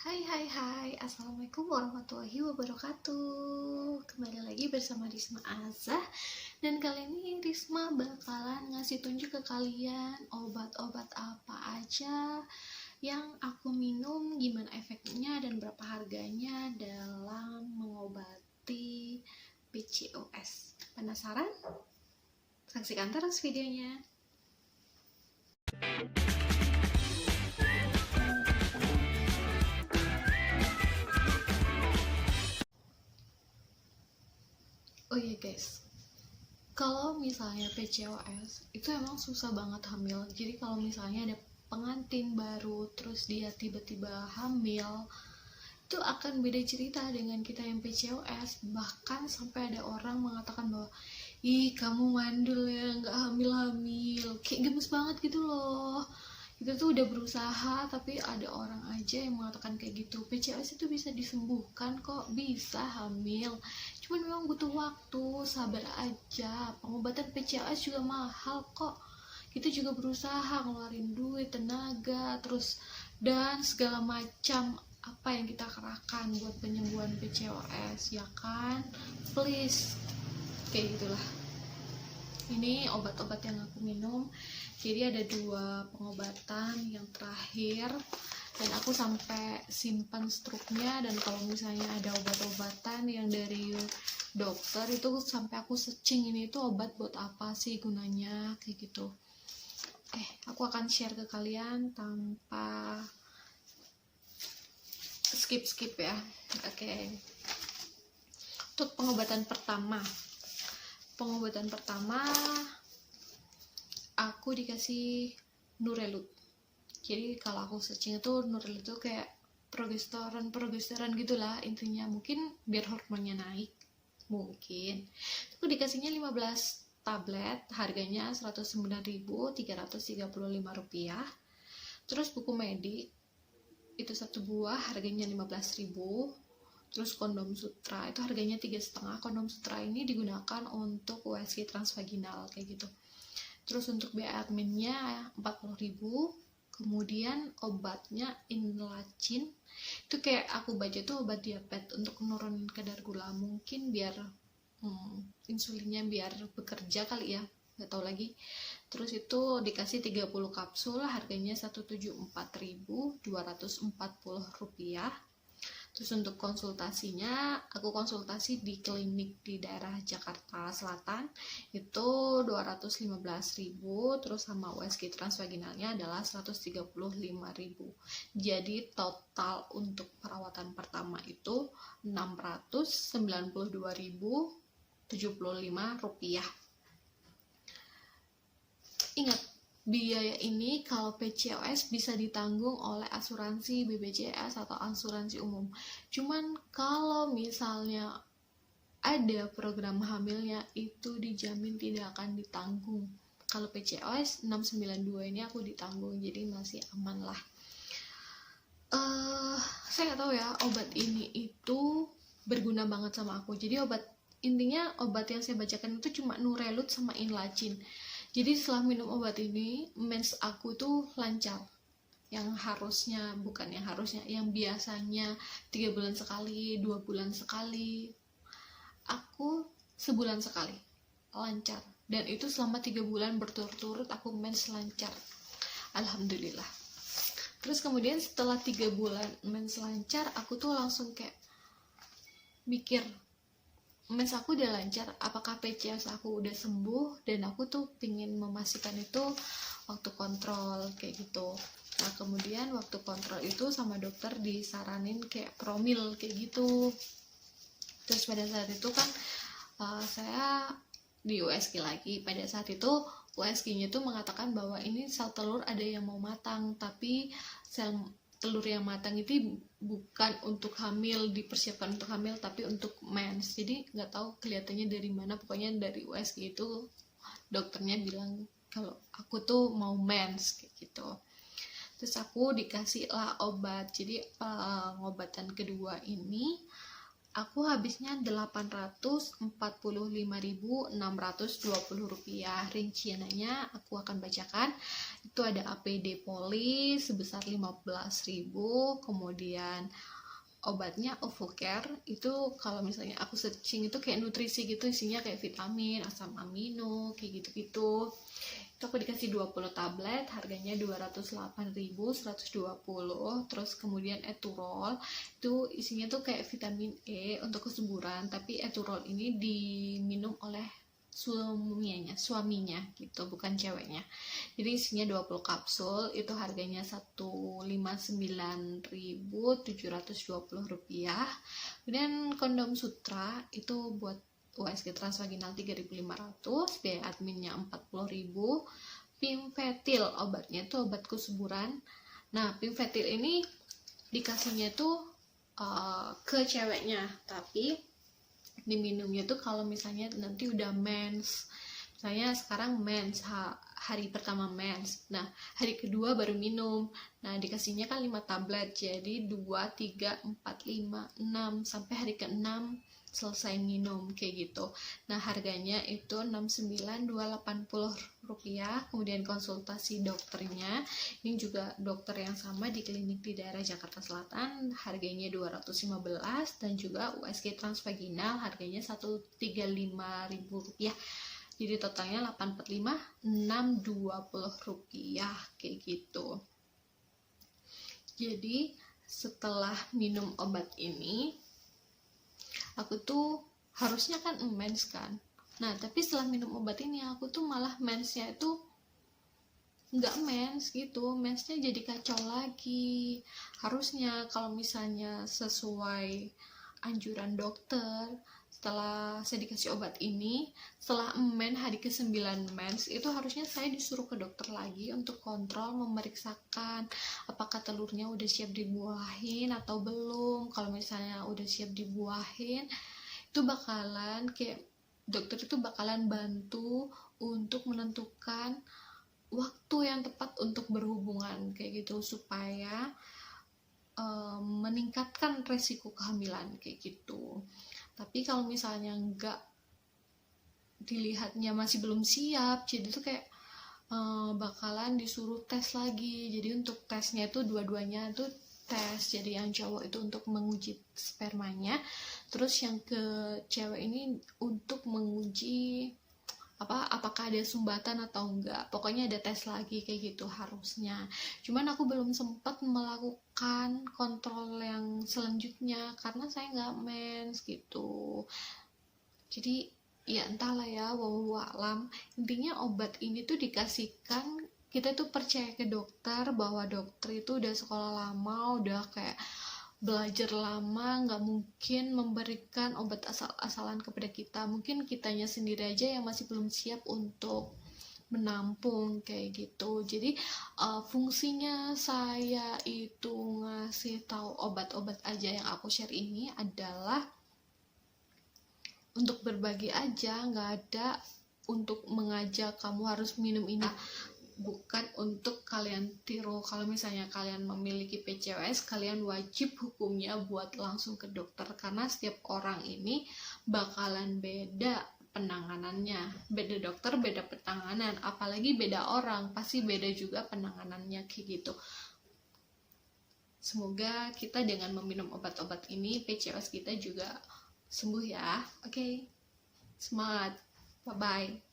Hai, Assalamualaikum warahmatullahi wabarakatuh. Kembali lagi bersama Risma Azah. Dan kali ini Risma bakalan ngasih tunjuk ke kalian obat-obat apa aja yang aku minum, gimana efeknya, dan berapa harganya dalam mengobati PCOS. Penasaran? Saksikan terus videonya. Oh iya guys, kalau misalnya PCOS itu emang susah banget hamil. Jadi kalau misalnya ada pengantin baru terus dia tiba-tiba hamil, itu akan beda cerita dengan kita yang PCOS. Bahkan sampai ada orang mengatakan bahwa ih kamu mandul ya, nggak hamil-hamil, kayak gemes banget gitu loh. Kita tuh udah berusaha tapi ada orang aja yang mengatakan kayak gitu. PCOS itu bisa disembuhkan kok, bisa hamil, cuman memang butuh waktu, sabar aja. Pengobatan PCOS juga mahal kok, kita juga berusaha ngeluarin duit, tenaga, terus dan segala macam apa yang kita kerahkan buat penyembuhan PCOS, ya kan? Please, kayak gitulah. Ini obat-obat yang aku minum. Jadi ada 2 pengobatan yang terakhir, dan aku sampai simpan struknya. Dan kalau misalnya ada obat-obatan yang dari dokter itu sampai aku searching, ini tuh obat buat apa sih gunanya, kayak gitu. Aku akan share ke kalian tanpa skip ya. Untuk pengobatan pertama aku dikasih Nurelut. Jadi kalau aku searching itu Nurelut itu kayak progesteron gitulah intinya, mungkin biar hormonnya naik, mungkin. Aku dikasihnya 15 tablet, harganya Rp109.335. Terus buku medik itu 1 buah, harganya 15.000. Terus kondom sutra itu harganya 3,5. Kondom sutra ini digunakan untuk USG transvaginal kayak gitu. Terus untuk BA-adminnya 40.000. Kemudian obatnya Inlacin, itu kayak aku baca tuh obat diabetes untuk menurunin kadar gula, mungkin biar insulinnya biar bekerja kali ya, nggak tahu lagi. Terus itu dikasih 30 kapsul, harganya Rp174.240. Terus untuk konsultasinya, aku konsultasi di klinik di daerah Jakarta Selatan itu 215.000, terus sama USG transvaginalnya adalah 135.000. Jadi total untuk perawatan pertama itu Rp692.075. Ingat, biaya ini kalau PCOS bisa ditanggung oleh asuransi BPJS atau asuransi umum. Cuman kalau misalnya ada program hamilnya, itu dijamin tidak akan ditanggung. Kalau PCOS 692 ini aku ditanggung, jadi masih aman lah. Saya nggak tahu ya, obat ini itu berguna banget sama aku. Jadi intinya obat yang saya bacakan itu cuma Nurelut sama Inlacin. Jadi setelah minum obat ini, mens aku tuh lancar. Yang biasanya 3 bulan sekali, 2 bulan sekali, aku sebulan sekali lancar. Dan itu selama 3 bulan berturut-turut aku mens lancar, alhamdulillah. Terus kemudian setelah 3 bulan mens lancar, aku tuh langsung kayak mikir, mens aku udah lancar, apakah PCOS aku udah sembuh? Dan aku tuh pingin memastikan itu waktu kontrol kayak gitu. Nah kemudian waktu kontrol itu sama dokter disaranin kayak promil kayak gitu. Terus pada saat itu kan saya di USG lagi. Pada saat itu USG-nya tuh mengatakan bahwa ini sel telur ada yang mau matang, tapi sel telur yang matang itu bukan untuk hamil, dipersiapkan untuk hamil, tapi untuk mens. Jadi nggak tahu kelihatannya dari mana, pokoknya dari USG itu dokternya bilang kalau aku tuh mau mens kayak gitu. Terus aku dikasih lah obat. Jadi pengobatan kedua ini aku habisnya Rp845.620. Rinciannya aku akan bacakan. Itu ada APD Poli sebesar 15.000, kemudian obatnya Ovocare itu kalau misalnya aku searching itu kayak nutrisi gitu, isinya kayak vitamin, asam amino, kayak gitu-gitu. Itu aku dikasih 20 tablet, harganya 208.120. Terus kemudian Eturol, itu isinya tuh kayak vitamin E untuk kesuburan, tapi Eturol ini diminum oleh suaminya gitu, bukan ceweknya. Jadi isinya 20 kapsul, itu harganya Rp159.720. Kemudian kondom Sutra itu buat USG transvaginal 3.500, biaya adminnya 40.000. Pimvetil, obatnya itu obat kesuburan. Nah, Pimvetil ini dikasihnya tuh ke ceweknya, tapi diminumnya tuh kalau misalnya nanti udah mens. Misalnya sekarang mens, hari pertama mens, nah hari kedua baru minum. Nah dikasihnya kan 5 tablet, jadi 2, 3, 4, 5, 6 sampai hari ke-6 selesai minum kayak gitu. Nah harganya itu Rp69.280. Kemudian konsultasi dokternya ini juga dokter yang sama di klinik di daerah Jakarta Selatan, harganya 215, dan juga USG transvaginal harganya Rp135.000. Jadi totalnya Rp845.620 kayak gitu. Jadi setelah minum obat ini aku tuh harusnya kan mens kan. Nah tapi setelah minum obat ini aku tuh malah mensnya itu nggak mens gitu, mensnya jadi kacau lagi. Harusnya kalau misalnya sesuai anjuran dokter, setelah saya dikasih obat ini, setelah hari ke-9 mens, itu harusnya saya disuruh ke dokter lagi untuk kontrol, memeriksakan apakah telurnya udah siap dibuahin atau belum. Kalau misalnya udah siap dibuahin, itu bakalan kayak dokter itu bakalan bantu untuk menentukan waktu yang tepat untuk berhubungan kayak gitu, supaya meningkatkan resiko kehamilan kayak gitu. Tapi kalau misalnya enggak, dilihatnya masih belum siap, jadi tuh kayak bakalan disuruh tes lagi. Jadi untuk tesnya itu dua-duanya tuh tes. Jadi yang cowok itu untuk menguji spermanya, terus yang ke cewek ini untuk menguji apakah ada sumbatan atau enggak. Pokoknya ada tes lagi kayak gitu harusnya. Cuman aku belum sempat melakukan kontrol yang selanjutnya karena saya nggak mens gitu. Jadi ya entahlah ya, wallahu alam. Intinya obat ini tuh dikasihkan, kita tuh percaya ke dokter bahwa dokter itu udah sekolah lama, udah kayak belajar lama, nggak mungkin memberikan obat asal-asalan kepada kita. Mungkin kitanya sendiri aja yang masih belum siap untuk menampung kayak gitu. Jadi fungsinya saya itu ngasih tahu obat-obat aja yang aku share ini adalah untuk berbagi aja, nggak ada untuk mengajak kamu harus minum ini, bukan untuk kalian tiru. Kalau misalnya kalian memiliki PCOS, kalian wajib hukumnya buat langsung ke dokter, karena setiap orang ini bakalan beda penanganannya, beda dokter beda penanganan, apalagi beda orang pasti beda juga penanganannya kayak gitu. Semoga kita dengan meminum obat-obat ini PCOS kita juga sembuh ya. Oke, semangat, bye bye.